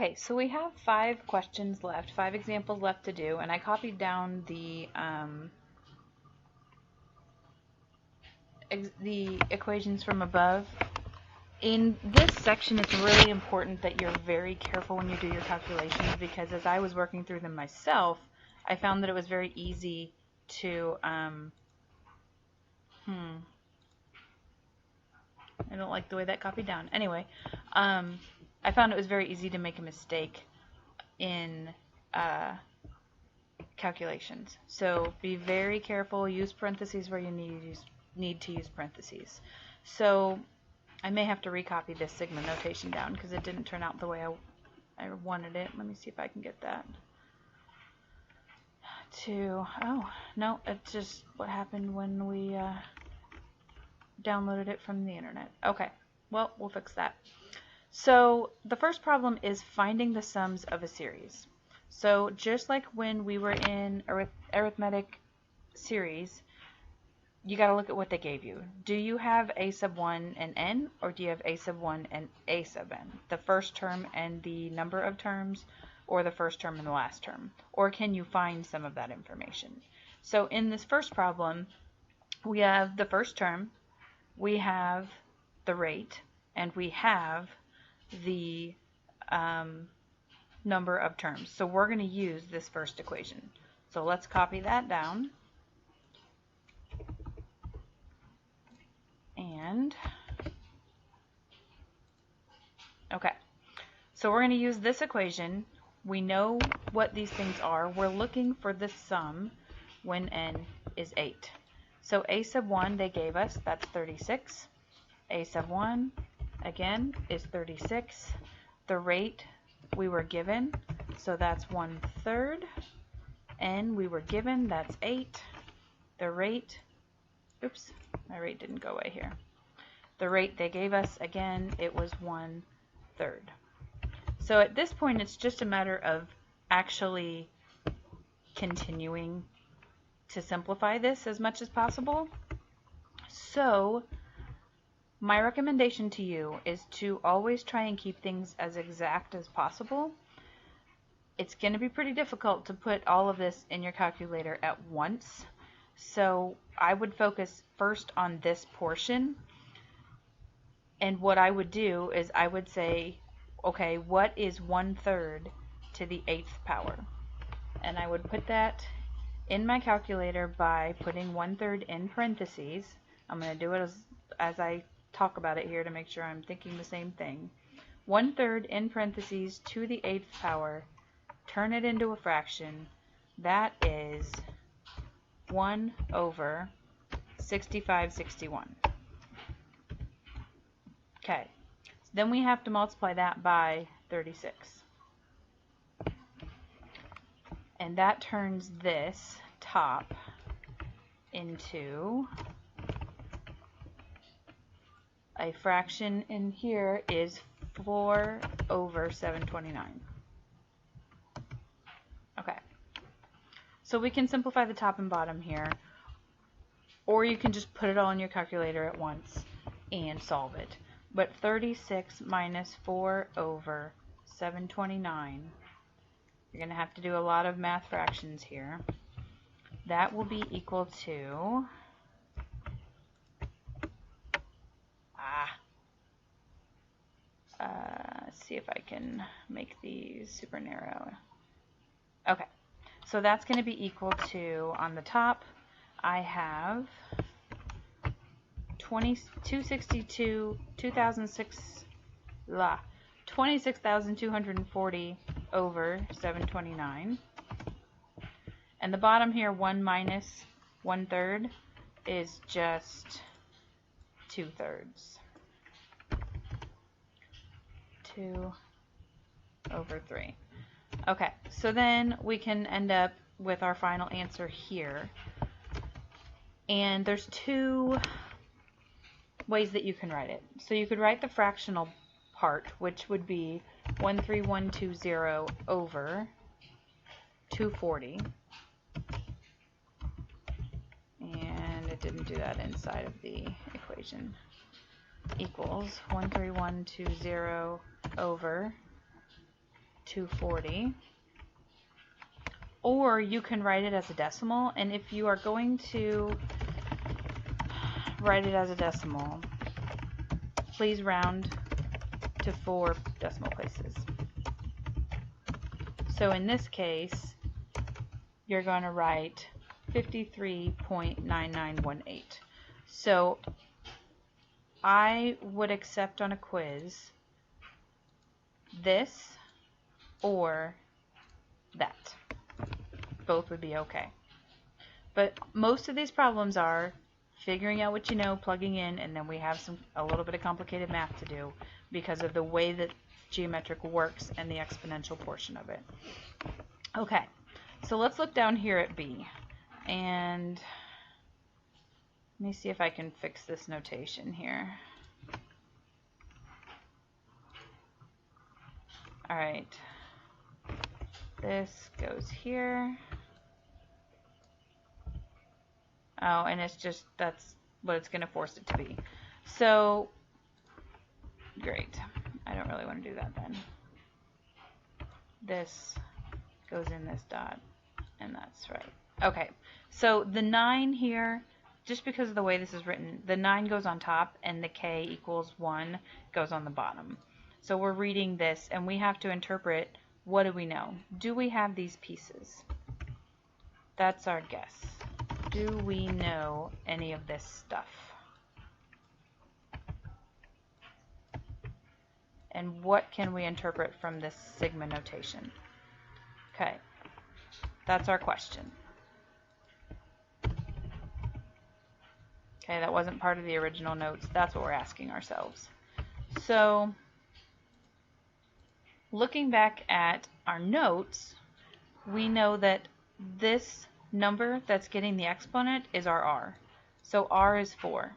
Okay, so we have 5 questions left, 5 examples left to do, and I copied down the equations from above. In this section, it's really important that you're very careful when you do your calculations, because as I was working through them myself, I found that it was very easy to, I don't like the way that copied down. Anyway, I found it was very easy to make a mistake in calculations. So be very careful, use parentheses where you need to use parentheses. So I may have to recopy this sigma notation down because it didn't turn out the way I wanted it. Let me see if I can get that to, oh, no, it's just what happened when we downloaded it from the internet. Okay, well, we'll fix that. So the first problem is finding the sums of a series. So just like when we were in arithmetic series, you got to look at what they gave you. Do you have a sub 1 and n, or do you have a sub 1 and a sub n? The first term and the number of terms, or the first term and the last term? Or can you find some of that information? So in this first problem, we have the first term, we have the rate, and we have the number of terms. So we're going to use this first equation. So let's copy that down. And, okay, so we're going to use this equation. We know what these things are. We're looking for the sum when n is 8. So a sub 1 they gave us, that's 36. A sub 1, again, is 36. The rate we were given, so that's 1/3. N we were given, that's 8. The rate, oops, my rate didn't go away here. The rate they gave us, again, it was 1/3. So at this point, it's just a matter of actually continuing to simplify this as much as possible. So my recommendation to you is to always try and keep things as exact as possible. It's going to be pretty difficult to put all of this in your calculator at once. So I would focus first on this portion. And what I would do is I would say, okay, what is 1/3 to the 8th power? And I would put that in my calculator by putting 1/3 in parentheses. I'm going to do it as I talk about it here to make sure I'm thinking the same thing. 1/3 in parentheses to the 8th power. Turn it into a fraction. That is 1/6561. Okay, so then we have to multiply that by 36. And that turns this top into a fraction in here is 4/729. Okay, so we can simplify the top and bottom here, or you can just put it all in your calculator at once and solve it. But 36 minus 4/729, you're going to have to do a lot of math fractions here. That will be equal to, let's see if I can make these super narrow. Okay, so that's going to be equal to, on the top, I have 26,240 over 729. And the bottom here, 1 minus 1/3, is just 2/3. 2/3. Okay, so then we can end up with our final answer here. And there's 2 ways that you can write it. So you could write the fractional part, which would be 13120 over 240. And it didn't do that inside of the equation. Equals 13120 over 240. Or you can write it as a decimal, and if you are going to write it as a decimal, please round to 4 decimal places. So in this case, you're going to write 53.9918. So I would accept on a quiz this or that. Both would be okay. But most of these problems are figuring out what you know, plugging in, and then we have a little bit of complicated math to do because of the way that geometric works and the exponential portion of it. Okay, so let's look down here at B, and let me see if I can fix this notation here. All right, this goes here. Oh, and it's just, that's what it's going to force it to be. So, great. I don't really want to do that then. This goes in this dot, and that's right. Okay, so the 9 here, just because of the way this is written, the 9 goes on top, and the k equals 1 goes on the bottom. So we're reading this, and we have to interpret, what do we know? Do we have these pieces? That's our guess. Do we know any of this stuff? And what can we interpret from this sigma notation? Okay, that's our question. Okay, that wasn't part of the original notes. That's what we're asking ourselves. So, looking back at our notes, we know that this number that's getting the exponent is our r. So r is 4.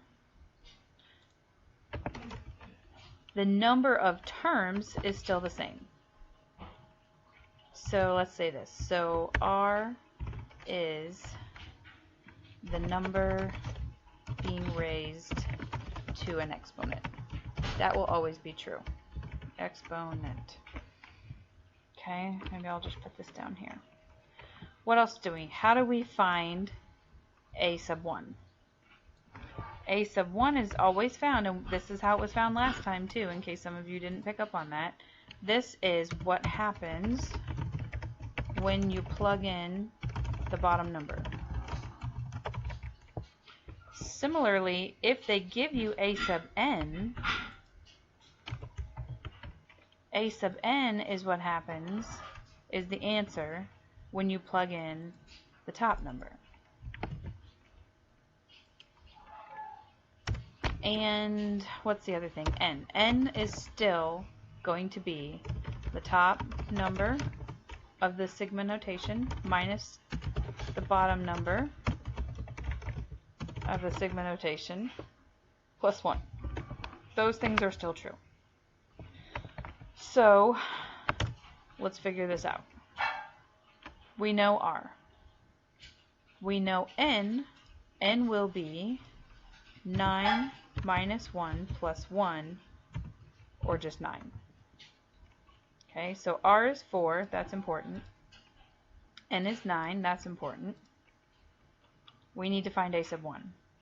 The number of terms is still the same. So let's say this. So r is the number being raised to an exponent. That will always be true. Exponent. Okay, maybe I'll just put this down here. What else do we? How do we find a sub 1? A sub 1 is always found, and this is how it was found last time too, in case some of you didn't pick up on that. This is what happens when you plug in the bottom number. Similarly, if they give you a sub n is what happens, is the answer when you plug in the top number. And what's the other thing? N. N is still going to be the top number of the sigma notation minus the bottom number of the sigma notation plus 1. Those things are still true. So let's figure this out. We know r. We know n. N will be 9 minus 1 plus 1, or just 9. Okay, so r is 4, that's important. N is 9, that's important. We need to find a sub 1.